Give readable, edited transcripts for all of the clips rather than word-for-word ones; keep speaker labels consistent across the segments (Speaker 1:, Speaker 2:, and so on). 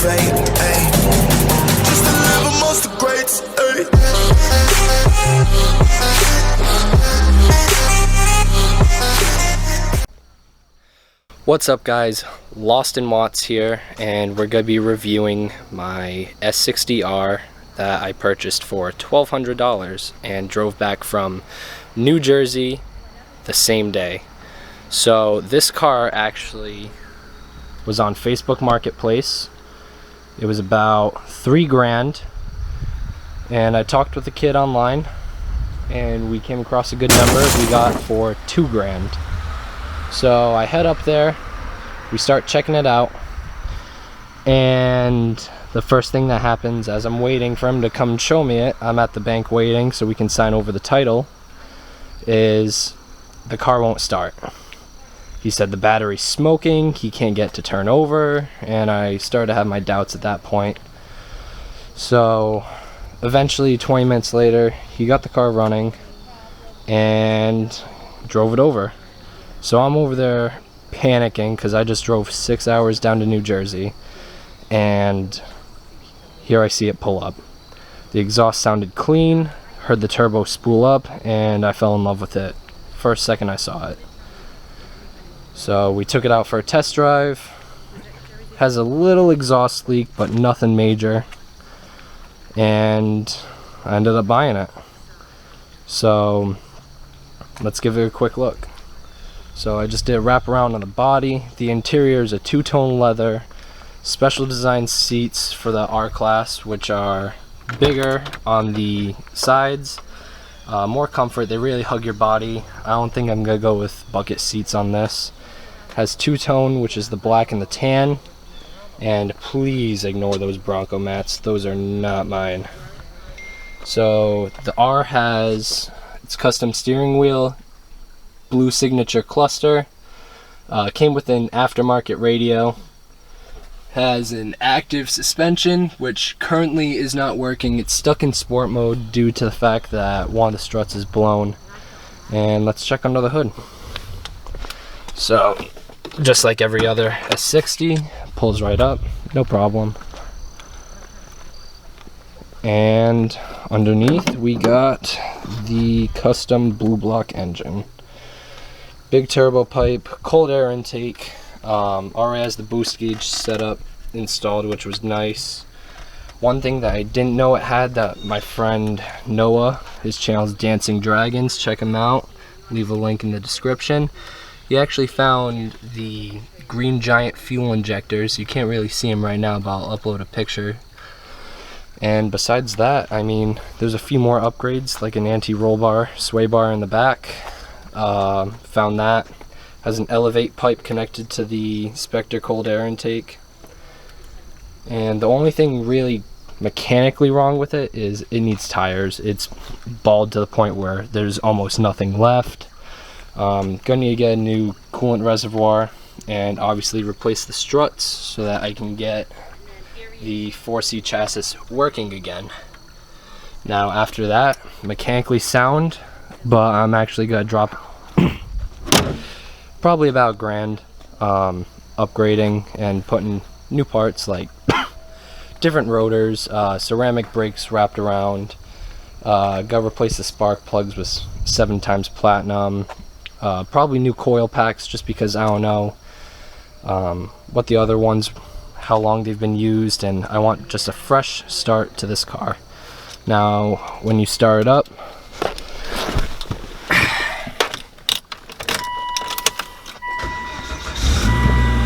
Speaker 1: fate, ayy. Just to live amongst the greats, ayy.
Speaker 2: What's up guys, Lost in Watts here, and we're going to be reviewing my S60R that I purchased for $1,200 and drove back from New Jersey the same day. So this car actually was on Facebook Marketplace. It was about $3 grand, and I talked with a kid online and we came across a good number. We got for $2 grand. So I head up there, we start checking it out, and the first thing that happens as I'm waiting for him to come show me it, I'm at the bank waiting so we can sign over the title, is the car won't start. He said the battery's smoking, he can't get to turn over, and I started to have my doubts at that point. So eventually 20 minutes later he got the car running and drove it over. So I'm over there panicking because I just drove 6 hours down to New Jersey, and here I see it pull up. The exhaust sounded clean, heard the turbo spool up, and I fell in love with it first second I saw it. So we took it out for a test drive. Has a little exhaust leak but nothing major, and I ended up buying it. So let's give it a quick look. So I just did a wrap around on the body. The interior is a two-tone leather, special design seats for the R class, which are bigger on the sides, more comfort. They really hug your body. I don't think I'm gonna go with bucket seats on this. Has two-tone, which is the black and the tan, and please ignore those Bronco mats. Those are not mine. So the R has its custom steering wheel, blue signature cluster, came with an aftermarket radio, has an active suspension which currently is not working. It's stuck in sport mode due to the fact that one of the struts is blown. And let's check under the hood. So just like every other S60, pulls right up, no problem. And underneath we got the custom blue block engine. Big turbo pipe, cold air intake, already has the boost gauge setup installed, which was nice. One thing that I didn't know it had, that my friend Noah, his channel is Dancing Dragons, check him out, leave a link in the description. He actually found the Green Giant fuel injectors. You can't really see them right now, but I'll upload a picture. And besides that, I mean, there's a few more upgrades, like an anti-roll bar, sway bar in the back. Found that. Has an elevate pipe connected to the Spectre cold air intake. And the only thing really mechanically wrong with it is it needs tires. It's bald to the point where there's almost nothing left. Gonna need to get a new coolant reservoir and obviously replace the struts so that I can get the 4C chassis working again. Now after that, mechanically sound, but I'm actually gonna drop probably about $1 grand upgrading and putting new parts like different rotors, ceramic brakes wrapped around. Gotta replace the spark plugs with 7x platinum. Probably new coil packs, just because I don't know what the other ones, how long they've been used, and I want just a fresh start to this car. Now when you start it up,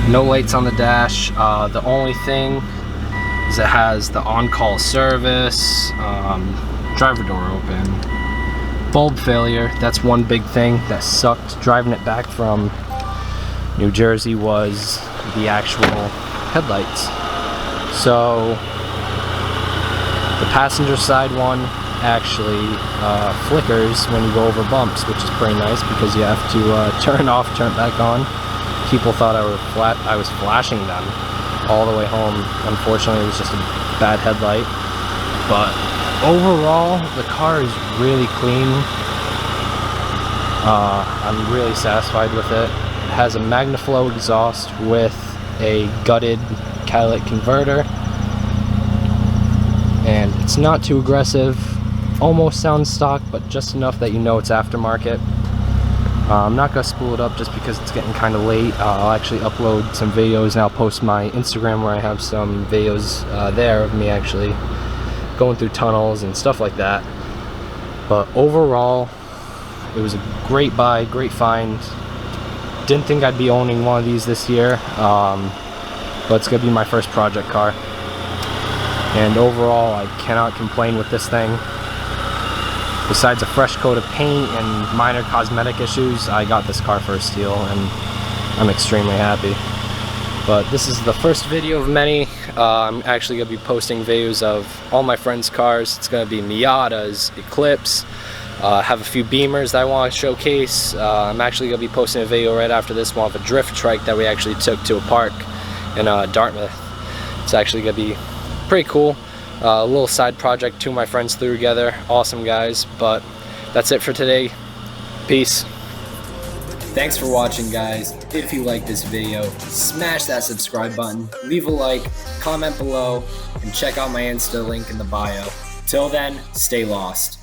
Speaker 2: no lights on the dash. The only thing is it has the on-call service, driver door open, bulb failure. That's one big thing that sucked driving it back from New Jersey, was the actual headlights. So the passenger side one actually flickers when you go over bumps, which is pretty nice because you have to turn off, turn it back on. People thought I was flashing them all the way home. Unfortunately, it was just a bad headlight. But overall, the car is really clean. I'm really satisfied with it. It has a MagnaFlow exhaust with a gutted catalytic converter. and it's not too aggressive. Almost sounds stock, but just enough that you know it's aftermarket. I'm not gonna spool it up just because it's getting kind of late. I'll actually upload some videos and I'll post my Instagram where I have some videos there of me actually going through tunnels and stuff like that. But overall, it was a great buy, great find. Didn't think I'd be owning one of these this year, but it's gonna be my first project car. And overall, I cannot complain with this thing. Besides a fresh coat of paint and minor cosmetic issues, I got this car for a steal, and I'm extremely happy. But this is the first video of many. I'm actually going to be posting videos of all my friends' cars. It's going to be Miatas, Eclipse, have a few Beamers that I want to showcase. I'm actually going to be posting a video right after this one of a drift trike that we actually took to a park in Dartmouth. It's actually going to be pretty cool. A little side project two of my friends threw together. Awesome guys. But that's it for today. Peace. Thanks for watching, guys. If you like this video, smash that subscribe button, leave a like, comment below, and check out my Insta link in the bio. Till then, stay lost.